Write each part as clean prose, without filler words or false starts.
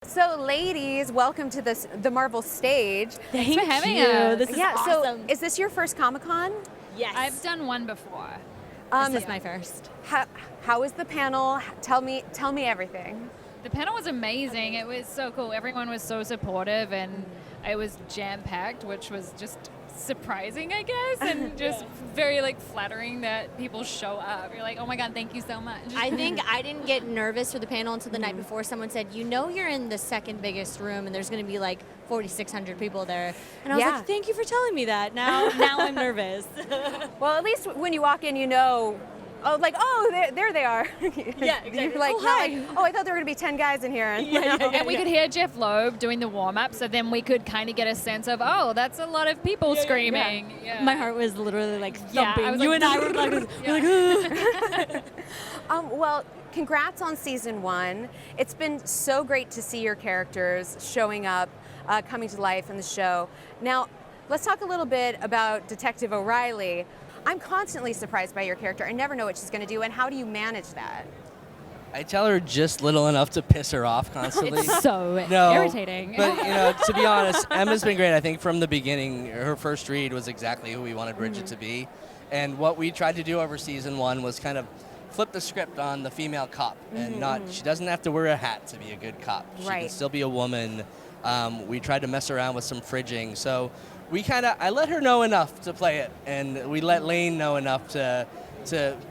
So, ladies, welcome to the Marvel stage. Thanks for having us. This is awesome. So is this your first Comic-Con? Yes. I've done one before. This is my first. How was the panel? Tell me everything. The panel was amazing. It was so cool. Everyone was so supportive, and it was jam-packed, which was just surprising, I guess, and just very flattering that people show up. You're like, oh my God, thank you so much. I think I didn't get nervous for the panel until the night before. Someone said, you're in the second biggest room, and there's going to be 4,600 people there. And I was like, thank you for telling me that. Now I'm nervous. Well, at least when you walk in, you know. There they are. Yeah, exactly. You're like, hi. I thought there were going to be 10 guys in here. And we could hear Jeff Loeb doing the warm-up, so then we could kind of get a sense of, that's a lot of people screaming. Yeah. My heart was literally thumping. I was you and I were like, Well, congrats on season 1. It's been so great to see your characters showing up, coming to life in the show. Now, let's talk a little bit about Detective O'Reilly. I'm constantly surprised by your character. I never know what she's going to do, and how do you manage that? I tell her just little enough to piss her off constantly. It's so irritating. But, to be honest, Emma's been great. I think from the beginning, her first read was exactly who we wanted Brigid to be. And what we tried to do over season 1 was kind of flip the script on the female cop. And she doesn't have to wear a hat to be a good cop. She can still be a woman. We tried to mess around with some fridging. So I let her know enough to play it, and we let Lane know enough to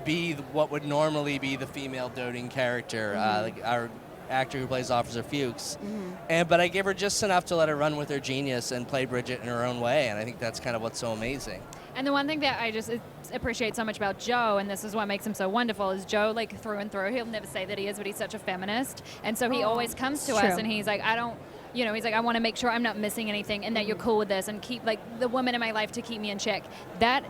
be what would normally be the female doting character, our actor who plays Officer Fuchs. But I gave her just enough to let her run with her genius and play Brigid in her own way, and I think that's kind of what's so amazing. And the one thing that I just appreciate so much about Joe, and this is what makes him so wonderful, is Joe, through and through, he'll never say that he is, but he's such a feminist, and so he always comes to us, and he's like, he's like, I want to make sure I'm not missing anything and that you're cool with this and keep the woman in my life to keep me in check. That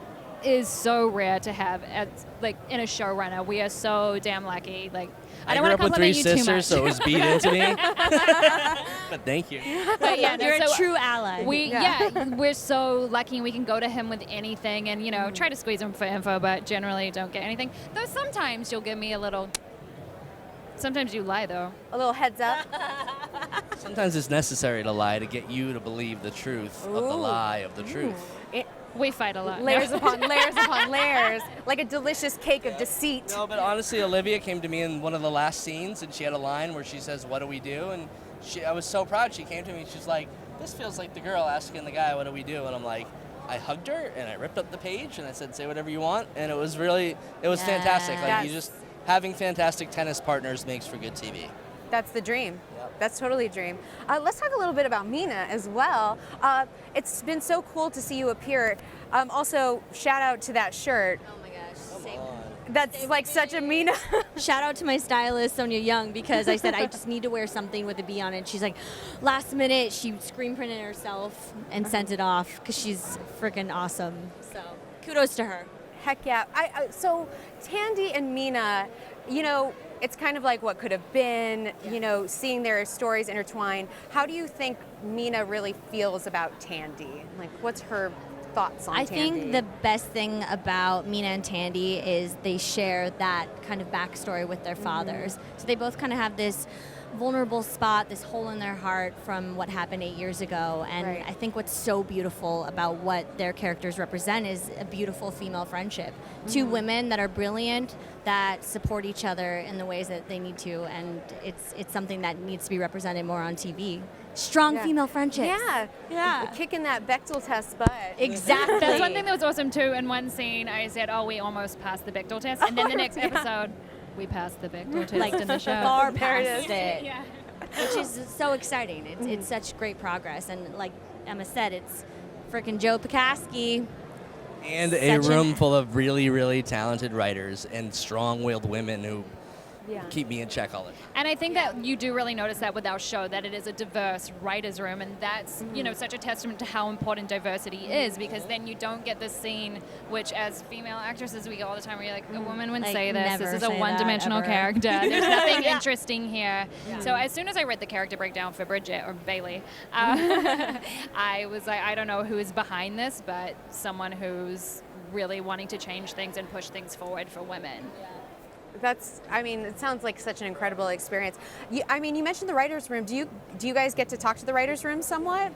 is so rare to have in a showrunner. We are so damn lucky. I don't want to compliment you too much. I grew up with 3 sisters, so it was beat into me. But thank you. But yeah, you're a true ally. We're so lucky, and we can go to him with anything and try to squeeze him for info, but generally don't get anything. Though sometimes you'll give me a little. Sometimes you lie, though. A little heads up. Sometimes it's necessary to lie to get you to believe the truth of the lie of the truth. We fight a lot. Layers upon layers upon layers, like a delicious cake of deceit. No, but honestly, Olivia came to me in one of the last scenes, and she had a line where she says, "What do we do?" And I was so proud. She came to me, she's like, "This feels like the girl asking the guy, what do we do?" And I'm like, I hugged her, and I ripped up the page, and I said, "Say whatever you want." And it was fantastic. Having fantastic tennis partners makes for good TV. That's the dream. Yep. That's totally a dream. Let's talk a little bit about Mina as well. It's been so cool to see you appear. Also, shout out to that shirt. Oh my gosh. Come on. That's such a Mina. Shout out to my stylist, Sonia Young, because I said I just need to wear something with a B on it. She's like, last minute, she screen printed it herself and sent it off because she's freaking awesome. So kudos to her. Heck yeah. So Tandy and Mina, it's kind of like what could have been, seeing their stories intertwine. How do you think Mina really feels about Tandy? What's her thoughts on Tandy? I think the best thing about Mina and Tandy is they share that kind of backstory with their fathers. So they both kind of have this vulnerable spot, this hole in their heart from what happened 8 years ago. And I think what's so beautiful about what their characters represent is a beautiful female friendship. 2 women that are brilliant, that support each other in the ways that they need to, and it's something that needs to be represented more on TV. Strong female friendships. Yeah. Kicking that Bechdel test butt. Exactly. That's one thing that was awesome too. In one scene, I said, we almost passed the Bechdel test. And then the next episode, we passed the Bechdel test in the show. Far past it. Yeah. Which is so exciting. It's such great progress. And like Emma said, it's freaking Joe Pokaski. And a room full of really, really talented writers and strong-willed women who keep me in check all the time. And I think that you do really notice that with our show, that it is a diverse writer's room, and that's such a testament to how important diversity is, because then you don't get this scene, which as female actresses we get all the time, where you're like, a woman wouldn't say this. This is a one-dimensional character. There's nothing interesting here. Yeah. So as soon as I read the character breakdown for Brigid, or Bailey, I was like, I don't know who is behind this, but someone who's really wanting to change things and push things forward for women. Yeah. I mean, it sounds like such an incredible experience. You mentioned the writer's room. Do you guys get to talk to the writer's room somewhat?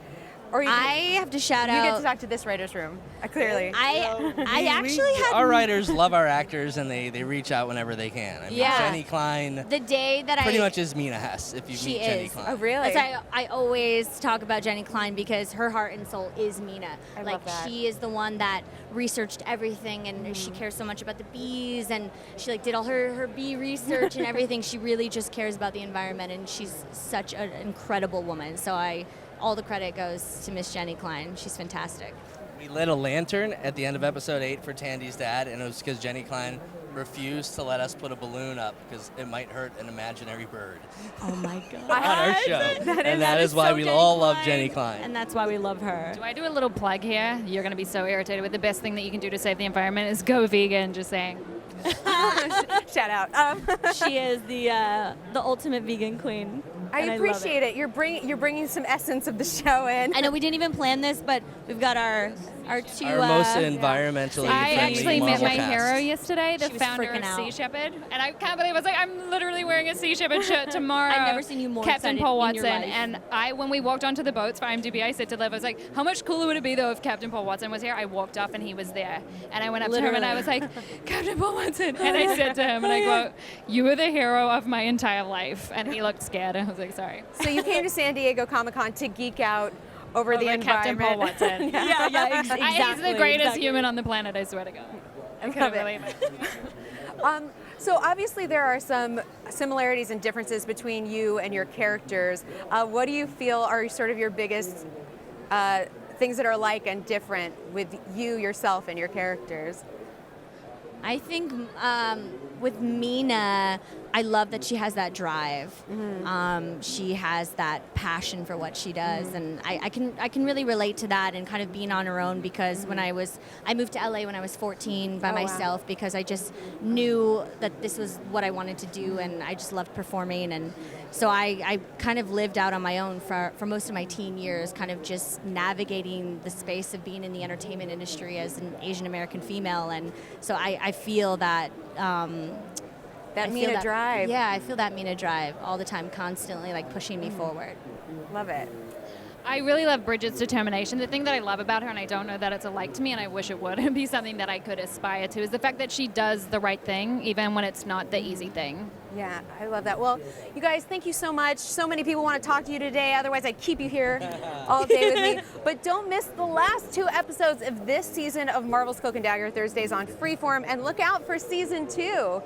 Or I have to shout out. You get to talk to this writer's room, clearly. I actually had. Our writers love our actors, and they reach out whenever they can. I mean, Yeah. Jenny Klein The day that pretty much is Mina Hess if you She meet Jenny is. Klein. Oh, really? I always talk about Jenny Klein because her heart and soul is Mina. I like love that. she is the one that researched everything, and she cares so much about the bees, and she like did all her bee research and everything. She really just cares about the environment, and she's such an incredible woman. So all the credit goes to Miss Jenny Klein. She's fantastic. We lit a lantern at the end of episode 8 for Tandy's dad, and it was because Jenny Klein refused to let us put a balloon up because it might hurt an imaginary bird Oh my God. on our show. That is why so we Jenny all love Klein, Jenny Klein. and that's why we love her. Do I do a little plug here? You're going to be so irritated with the best thing that you can do to save the environment is go vegan, just saying. Shout out. She is the ultimate vegan queen. I appreciate it. You're bringing some essence of the show in. I know we didn't even plan this, but we've got our two. Our most environmentally I friendly actually met Marvel my cast. hero yesterday, the She was founder freaking of out. Sea Shepherd, and I can't believe I was like, I'm literally wearing a Sea Shepherd shirt tomorrow. I've never seen you more Captain excited Paul in your Watson, life. and when we walked onto the boats for IMDb, I said to Liv, I was like, how much cooler would it be though if Captain Paul Watson was here? I walked up and he was there, and I went up to him and I was like, Captain Paul Watson, and I said to him, and I go, you are the hero of my entire life, and he looked scared. I was like, sorry. So you came to San Diego Comic-Con to geek out over the Captain Paul environment. Watson. yeah, exactly. He's the greatest human on the planet, I swear to God. I love couldn't it. believe it. So obviously there are some similarities and differences between you and your characters. What do you feel are sort of your biggest things that are alike and different with you, yourself, and your characters? I think with Mina, I love that she has that drive. She has that passion for what she does, and I can really relate to that and kind of being on her own because when I moved to LA when I was 14 by Oh, wow. myself because I just knew that this was what I wanted to do, and I just loved performing, and so I kind of lived out on my own for most of my teen years, kind of just navigating the space of being in the entertainment industry as an Asian American female, and so I feel that. That I feel Mina drive. Yeah, I feel that Mina drive all the time, constantly like pushing me forward. Love it. I really love Brigid's determination. The thing that I love about her, and I don't know that it's alike to me, and I wish it would be something that I could aspire to, is the fact that she does the right thing, even when it's not the easy thing. Yeah, I love that. Well, you guys, thank you so much. So many people want to talk to you today. Otherwise, I'd keep you here all day with me. But don't miss the last 2 episodes of this season of Marvel's Cloak and Dagger Thursdays on Freeform, and look out for season 2.